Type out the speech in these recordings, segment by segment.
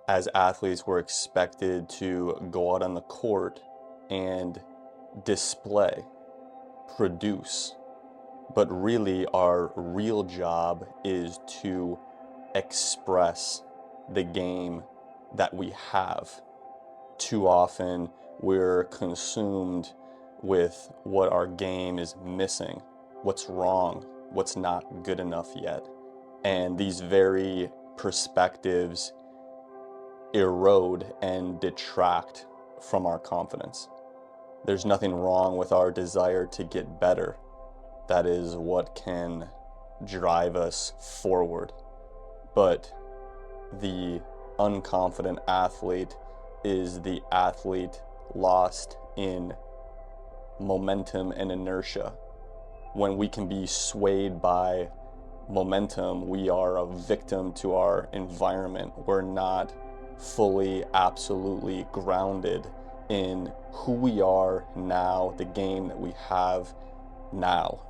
As athletes, we're expected to go out on the court and display, produce. But really, our real job is to express the game that we have. Too often, we're consumed with what our game is missing, what's wrong, what's not good enough yet. And these very perspectives erode and detract from our confidence. There's nothing wrong with our desire to get better. That is what can drive us forward. But the unconfident athlete is the athlete lost in momentum and inertia. When we can be swayed by momentum, we are a victim to our environment. We're not fully, absolutely grounded in who we are now, the game that we have now.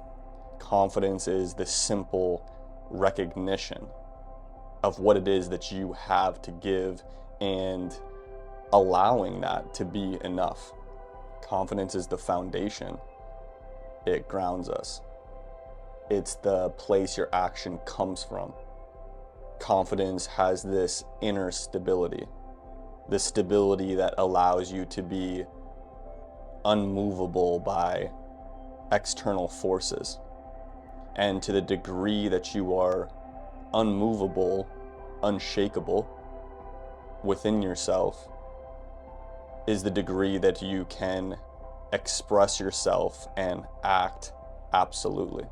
Confidence is the simple recognition of what it is that you have to give and allowing that to be enough. Confidence is the foundation. It grounds us. It's the place your action comes from. Confidence has this inner stability, the stability that allows you to be unmovable by external forces. And to the degree that you are unmovable, unshakable within yourself, is the degree that you can express yourself and act absolutely.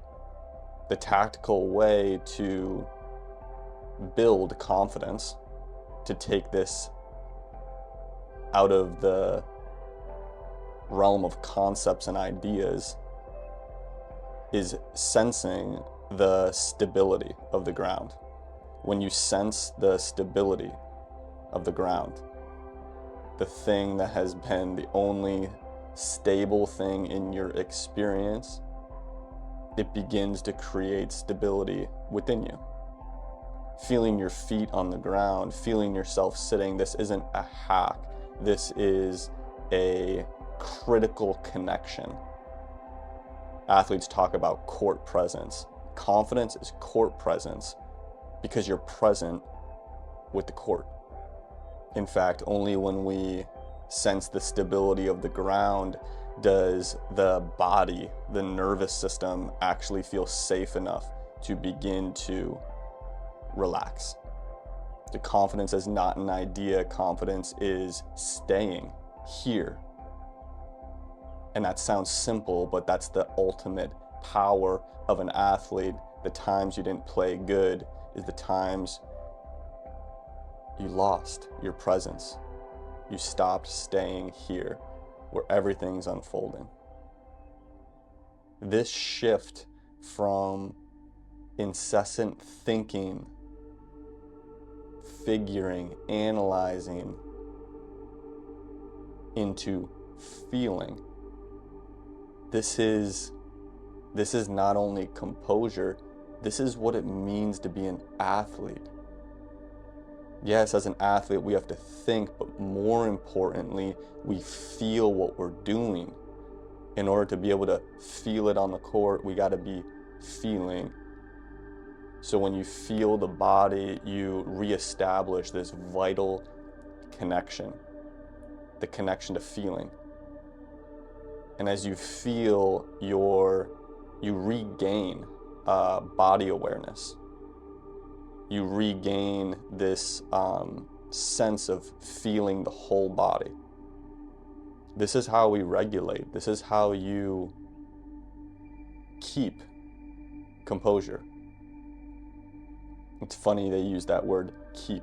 The tactical way to build confidence, to take this out of the realm of concepts and ideas, is sensing the stability of the ground. When you sense the stability of the ground, the thing that has been the only stable thing in your experience, it begins to create stability within you. Feeling your feet on the ground, feeling yourself sitting, this isn't a hack. This is a critical connection. Athletes talk about court presence. Confidence is court presence because you're present with the court. In fact, only when we sense the stability of the ground does the body, the nervous system, actually feel safe enough to begin to relax. The confidence is not an idea. Confidence is staying here. And that sounds simple, but that's the ultimate power of an athlete. The times you didn't play good is the times you lost your presence. You stopped staying here where everything's unfolding. This shift from incessant thinking, figuring, analyzing, into feeling. This is not only composure, this is what it means to be an athlete. Yes, as an athlete, we have to think, but more importantly, we feel what we're doing. In order to be able to feel it on the court, we got to be feeling. So when you feel the body, you reestablish this vital connection, the connection to feeling. And as you feel, you regain body awareness. You regain this sense of feeling the whole body. This is how we regulate. This is how you keep composure. It's funny they use that word, keep.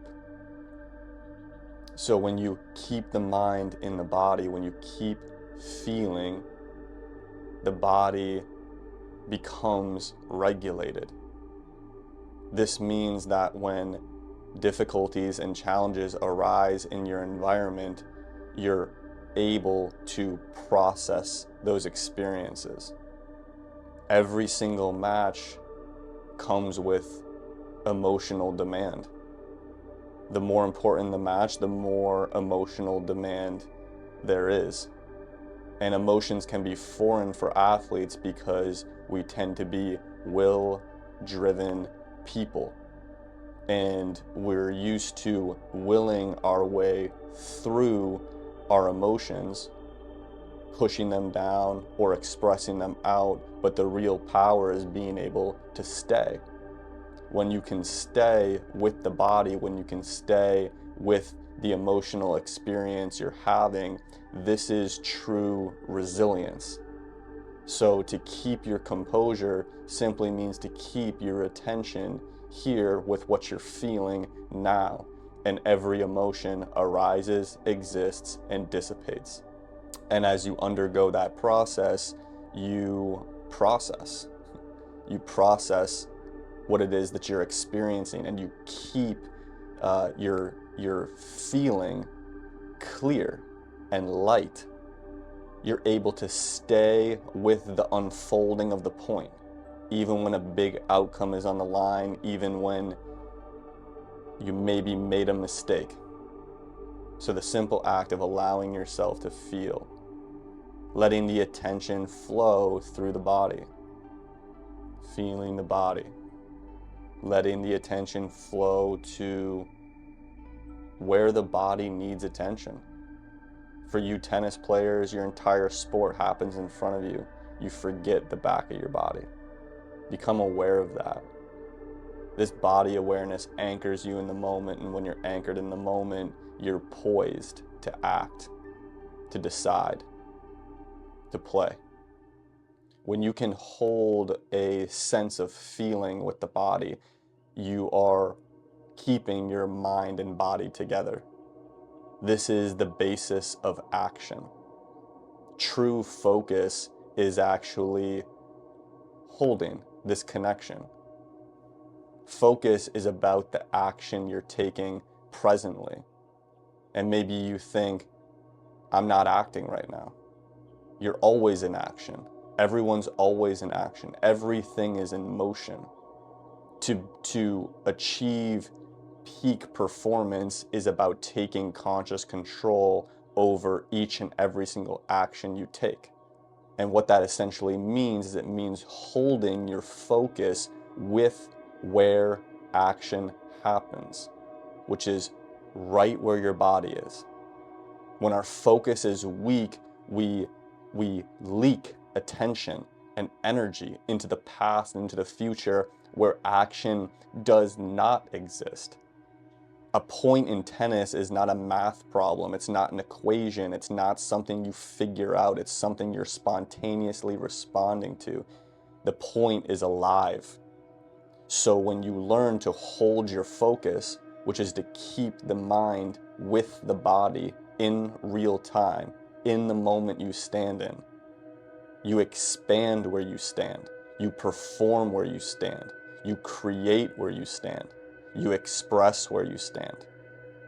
So when you keep the mind in the body, when you keep feeling, the body becomes regulated. This means that when difficulties and challenges arise in your environment, you're able to process those experiences. Every single match comes with emotional demand. the more important the match, the more emotional demand there is. And emotions can be foreign for athletes because we tend to be will-driven people. And we're used to willing our way through our emotions, pushing them down or expressing them out, but the real power is being able to stay. When you can stay with the body, when you can stay with the emotional experience you're having, this is true resilience. So to keep your composure simply means to keep your attention here with what you're feeling now, and every emotion arises, exists, and dissipates. And as you undergo that process, you process. You process what it is that you're experiencing, and you keep your feeling clear and light. You're able to stay with the unfolding of the point, even when a big outcome is on the line, even when you maybe made a mistake. So the simple act of allowing yourself to feel, letting the attention flow through the body, feeling the body, letting the attention flow to where the body needs attention. For you tennis players, your entire sport happens in front of you. You forget the back of your body. Become aware of that. This body awareness anchors you in the moment, and when you're anchored in the moment, you're poised to act, to decide, to play. When you can hold a sense of feeling with the body, you are keeping your mind and body together. This is the basis of action. True focus is actually holding this connection. Focus is about the action you're taking presently. And maybe you think, I'm not acting right now. You're always in action. Everyone's always in action. Everything is in motion. To achieve peak performance is about taking conscious control over each and every single action you take. And what that essentially means is it means holding your focus with where action happens, which is right where your body is. When our focus is weak, we leak attention and energy into the past and into the future where action does not exist. A point in tennis is not a math problem. It's not an equation. It's not something you figure out. It's something you're spontaneously responding to. The point is alive. So when you learn to hold your focus, which is to keep the mind with the body in real time, in the moment you stand in, you expand where you stand. You perform where you stand. You create where you stand. You express where you stand.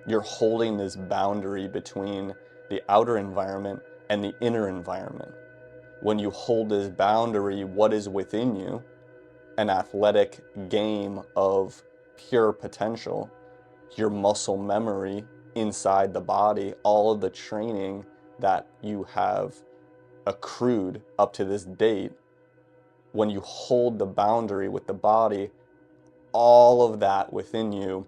You're holding this boundary between the outer environment and the inner environment. When you hold this boundary, what is within you, an athletic game of pure potential, your muscle memory inside the body, all of the training that you have accrued up to this date, when you hold the boundary with the body, all of that within you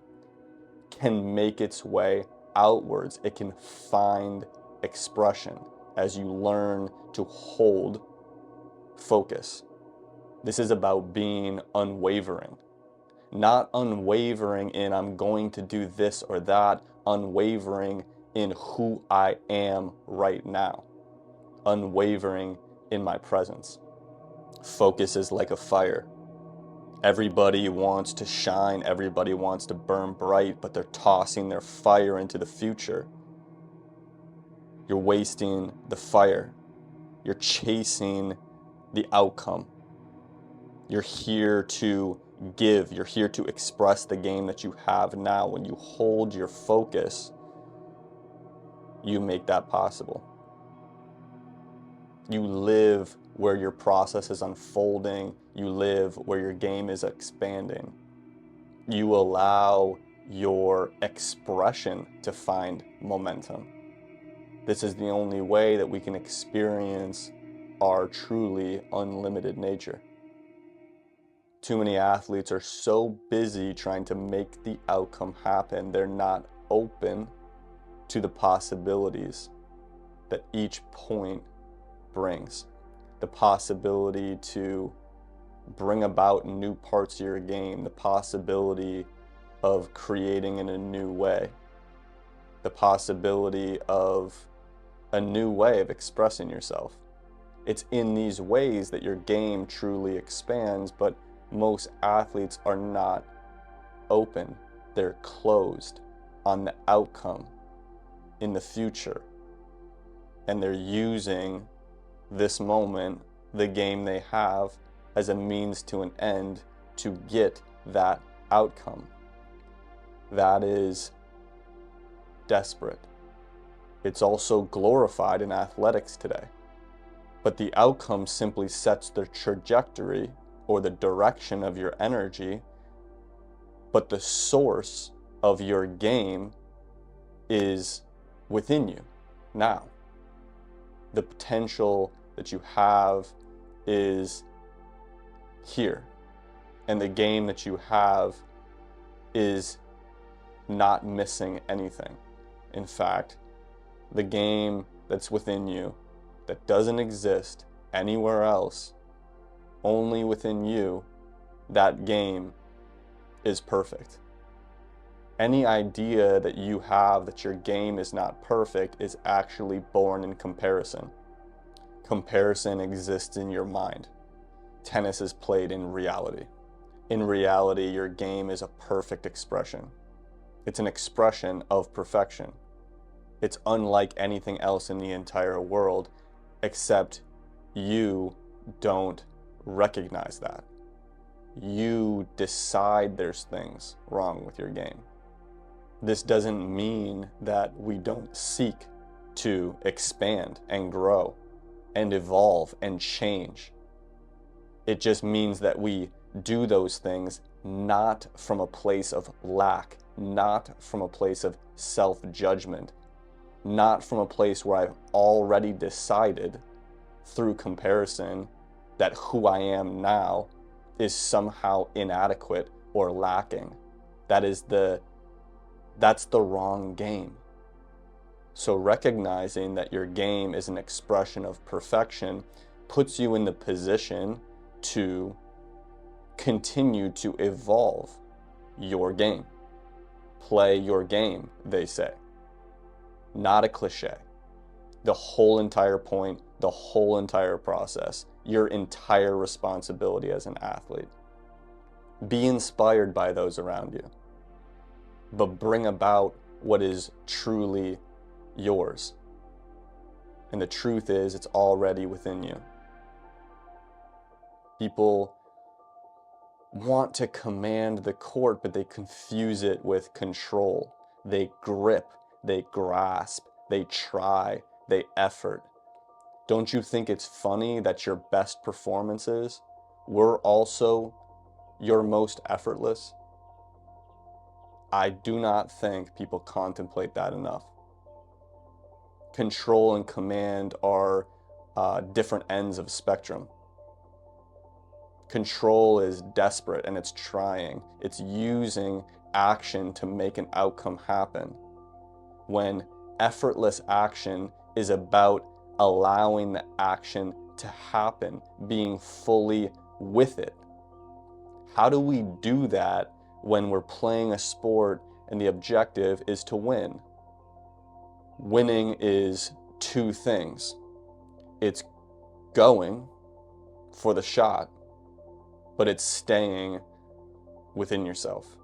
can make its way outwards. It can find expression as you learn to hold focus. This is about being unwavering. Not unwavering in I'm going to do this or that, unwavering in who I am right now. Unwavering in my presence. Focus is like a fire. Everybody wants to shine, everybody wants to burn bright, but they're tossing their fire into the future. You're wasting the fire. You're chasing the outcome. You're here to give. You're here to express the game that you have now. When you hold your focus, you make that possible. You live where your process is unfolding. You live where your game is expanding. You allow your expression to find momentum. This is the only way that we can experience our truly unlimited nature. Too many athletes are so busy trying to make the outcome happen, they're not open to the possibilities that each point brings. The possibility to bring about new parts of your game, the possibility of creating in a new way, the possibility of a new way of expressing yourself. It's in these ways that your game truly expands, but most athletes are not open. They're closed on the outcome in the future. And they're using this moment, the game they have, as a means to an end to get that outcome. That is desperate. It's also glorified in athletics today. But the outcome simply sets the trajectory or the direction of your energy, but the source of your game is within you now. The potential that you have is here, and the game that you have is not missing anything. In fact, the game that's within you that doesn't exist anywhere else, only within you, that game is perfect. Any idea that you have that your game is not perfect is actually born in comparison. Comparison exists in your mind. Tennis is played in reality. In reality, your game is a perfect expression. It's an expression of perfection. It's unlike anything else in the entire world, except you don't recognize that. You decide there's things wrong with your game. This doesn't mean that we don't seek to expand and grow and evolve and change. It just means that we do those things not from a place of lack, not from a place of self-judgment, not from a place where I've already decided through comparison that who I am now is somehow inadequate or lacking. That's the wrong game. So recognizing that your game is an expression of perfection puts you in the position to continue to evolve your game. Play your game, they say. Not a cliche. The whole entire point, the whole entire process, your entire responsibility as an athlete. Be inspired by those around you, but bring about what is truly yours. And the truth is, it's already within you. People want to command the court, but they confuse it with control. They grip, they grasp, they try, they effort. Don't you think it's funny that your best performances were also your most effortless? I do not think people contemplate that enough. Control and command are different ends of a spectrum. Control is desperate and it's trying. It's using action to make an outcome happen. When effortless action is about allowing the action to happen, being fully with it. How do we do that when we're playing a sport and the objective is to win? Winning is two things. It's going for the shot, but it's staying within yourself.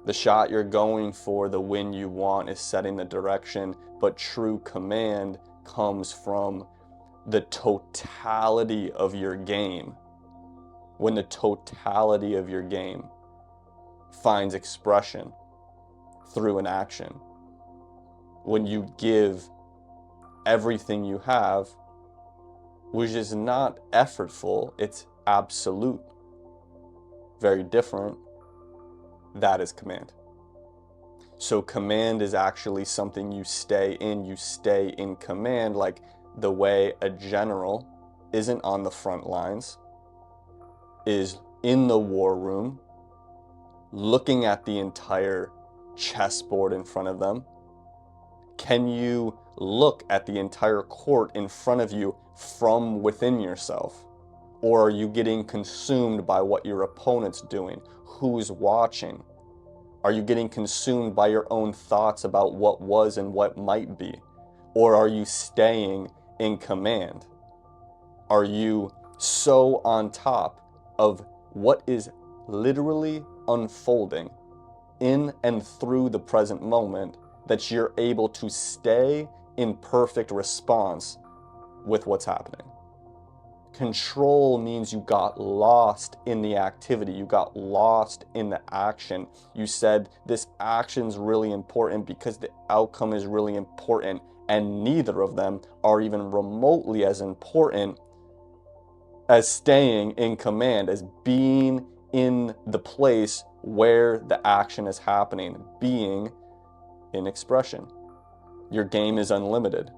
The shot you're going for, the win you want, is setting the direction, but true command comes from the totality of your game. When the totality of your game finds expression through an action, when you give everything you have, which is not effortful, it's absolute. Very different. That is command. So command is actually something you stay in command, like the way a general isn't on the front lines, is in the war room, looking at the entire chessboard in front of them. Can you look at the entire court in front of you from within yourself? Or are you getting consumed by what your opponent's doing? Who's watching? Are you getting consumed by your own thoughts about what was and what might be? Or are you staying in command? Are you so on top of what is literally unfolding in and through the present moment that you're able to stay in perfect response with what's happening? Control means you got lost in the activity. You got lost in the action. You said this action's really important because the outcome is really important, and neither of them are even remotely as important as staying in command, as being in the place where the action is happening, being in expression. Your game is unlimited.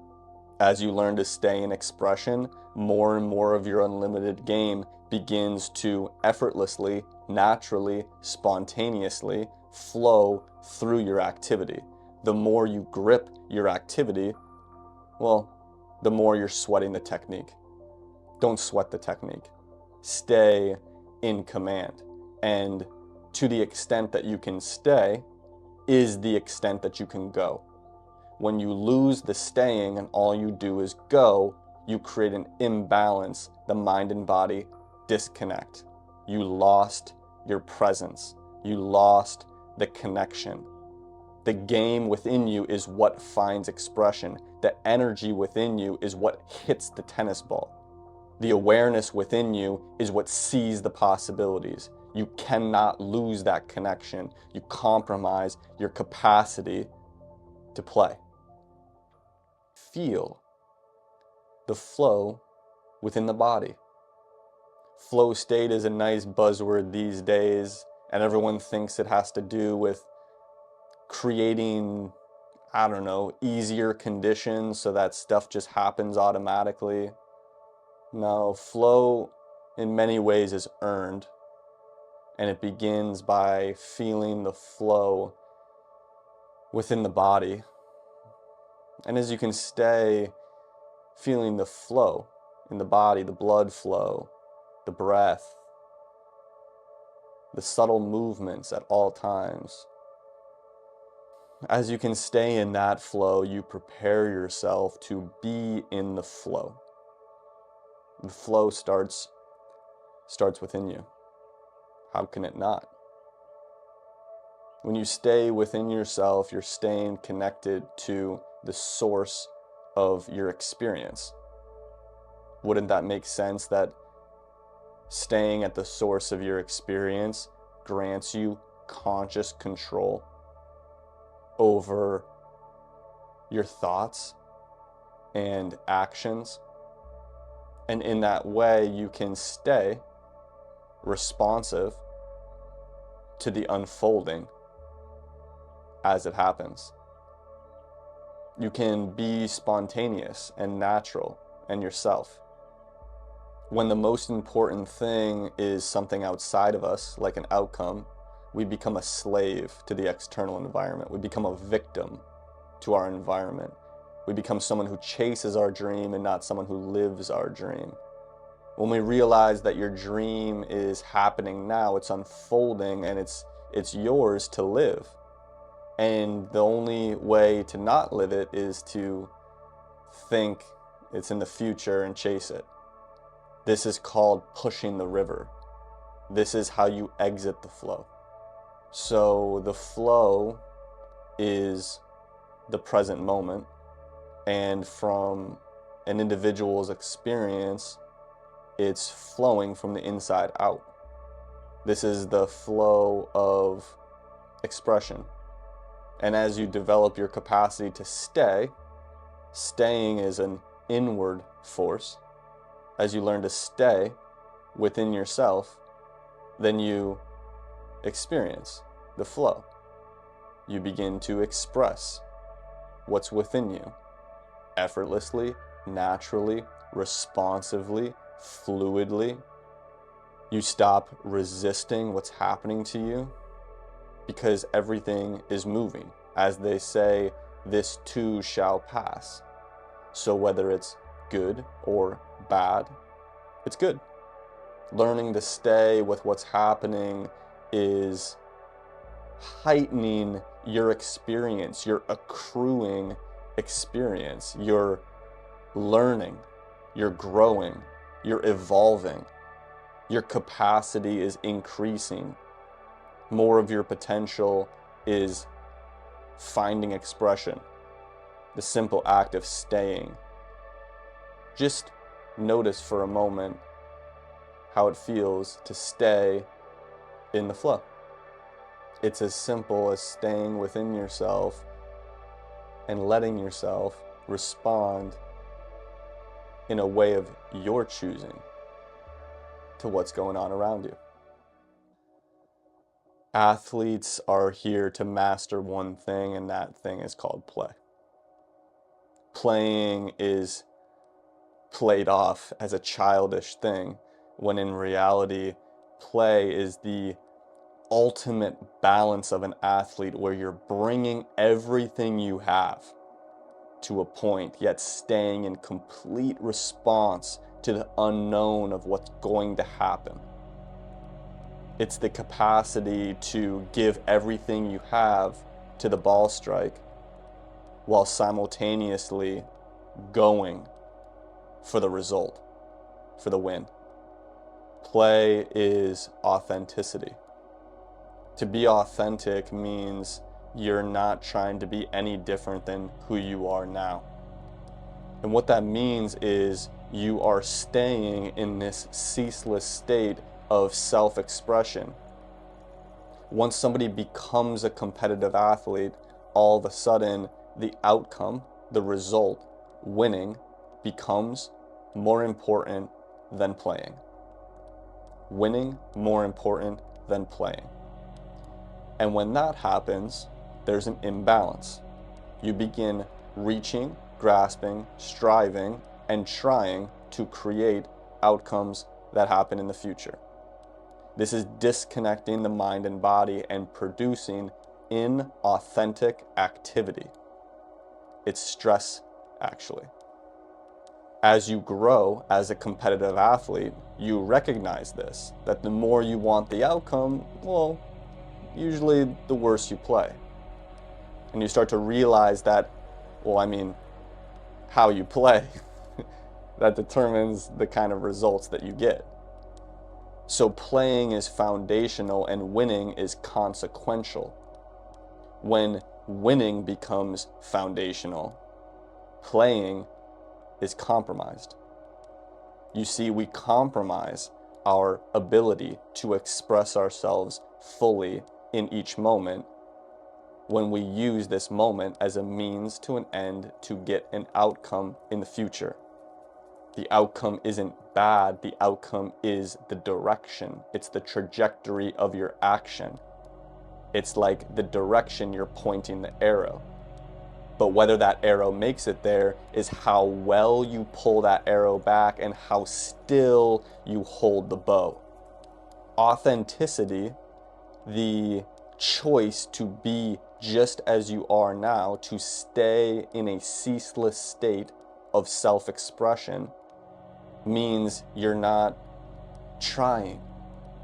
As you learn to stay in expression, more and more of your unlimited game begins to effortlessly, naturally, spontaneously flow through your activity. The more you grip your activity, well, the more you're sweating the technique. Don't sweat the technique. Stay in command. And to the extent that you can stay is the extent that you can go. When you lose the staying and all you do is go, you create an imbalance. The mind and body disconnect. You lost your presence. You lost the connection. The game within you is what finds expression. The energy within you is what hits the tennis ball. The awareness within you is what sees the possibilities. You cannot lose that connection. You compromise your capacity to play. Feel the flow within the body. Flow state is a nice buzzword these days, and everyone thinks it has to do with creating, I don't know, easier conditions so that stuff just happens automatically. No, flow in many ways is earned, and it begins by feeling the flow within the body. And as you can stay feeling the flow in the body, the blood flow, the breath, the subtle movements at all times. As you can stay in that flow, you prepare yourself to be in the flow. The flow starts within you. How can it not? When you stay within yourself, you're staying connected to the source of your experience. Wouldn't that make sense that staying at the source of your experience grants you conscious control over your thoughts and actions? And in that way, you can stay responsive to the unfolding as it happens. You can be spontaneous and natural and yourself. When the most important thing is something outside of us, like an outcome, we become a slave to the external environment. We become a victim to our environment. We become someone who chases our dream and not someone who lives our dream. When we realize that your dream is happening now, it's unfolding, and it's yours to live. And the only way to not live it is to think it's in the future and chase it. This is called pushing the river. This is how you exit the flow. So the flow is the present moment, and from an individual's experience, it's flowing from the inside out. This is the flow of expression. And as you develop your capacity to stay, staying is an inward force. As you learn to stay within yourself, then you experience the flow. you begin to express what's within you effortlessly, naturally, responsively, fluidly. You stop resisting what's happening to you because everything is moving. As they say, this too shall pass. So whether it's good or bad, it's good. Learning to stay with what's happening is heightening your experience, your accruing experience. You're learning, you're growing, you're evolving. Your capacity is increasing. More of your potential is finding expression. The simple act of staying. Just notice for a moment how it feels to stay in the flow. It's as simple as staying within yourself and letting yourself respond in a way of your choosing to what's going on around you. Athletes are here to master one thing, and that thing is called play. Playing is played off as a childish thing, when in reality, play is the ultimate balance of an athlete, where you're bringing everything you have to a point, yet staying in complete response to the unknown of what's going to happen. It's the capacity to give everything you have to the ball strike while simultaneously going for the result, for the win. Play is authenticity. To be authentic means you're not trying to be any different than who you are now. And what that means is you are staying in this ceaseless state of self-expression. Once somebody becomes a competitive athlete, all of a sudden the outcome, the result, winning, becomes more important than playing. Winning more important than playing. And when that happens, there's an imbalance. You begin reaching, grasping, striving, and trying to create outcomes that happen in the future. This is disconnecting the mind and body and producing inauthentic activity. It's stress, actually. As you grow as a competitive athlete, you recognize this, that the more you want the outcome, well, usually the worse you play. And you start to realize that, how you play, that determines the kind of results that you get. So playing is foundational and winning is consequential. When winning becomes foundational, playing is compromised. You see, we compromise our ability to express ourselves fully in each moment when we use this moment as a means to an end to get an outcome in the future. The outcome isn't bad, the outcome is the direction. It's the trajectory of your action. It's like the direction you're pointing the arrow. But whether that arrow makes it there is how well you pull that arrow back and how still you hold the bow. Authenticity, the choice to be just as you are now, to stay in a ceaseless state of self-expression, means you're not trying,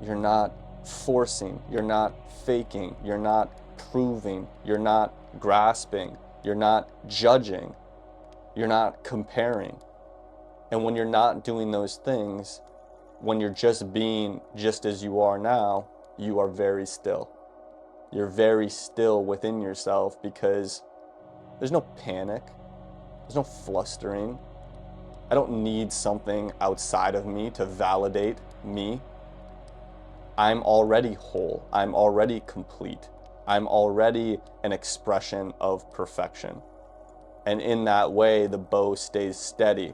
you're not forcing, you're not faking, you're not proving, you're not grasping, you're not judging, you're not comparing. And when you're not doing those things, when you're just being just as you are now, you are very still. You're very still within yourself because there's no panic, there's no flustering. I don't need something outside of me to validate me. I'm already whole. I'm already complete. I'm already an expression of perfection. And in that way, the bow stays steady.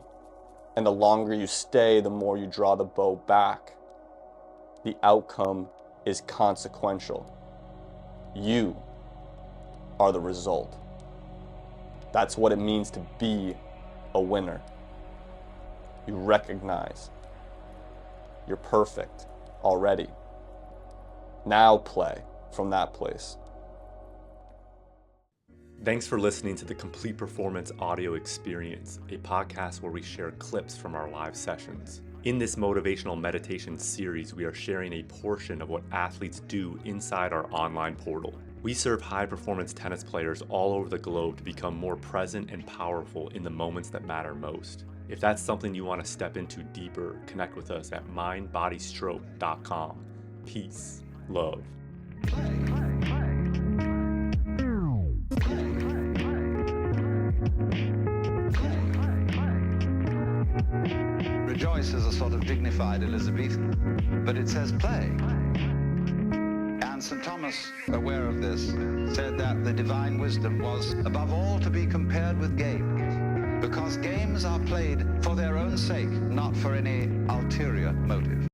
And the longer you stay, the more you draw the bow back. The outcome is consequential. You are the result. That's what it means to be a winner. You recognize you're perfect already. Now play from that place. Thanks for listening to the Complete Performance Audio Experience, a podcast where we share clips from our live sessions. In this motivational meditation series, we are sharing a portion of what athletes do inside our online portal. We serve high-performance tennis players all over the globe to become more present and powerful in the moments that matter most. If that's something you want to step into deeper, connect with us at mindbodystroke.com. Peace, love. Rejoice is a sort of dignified Elizabethan, but it says play. And St. Thomas, aware of this, said that the divine wisdom was above all to be compared with games, because games are played for their own sake, not for any ulterior motive.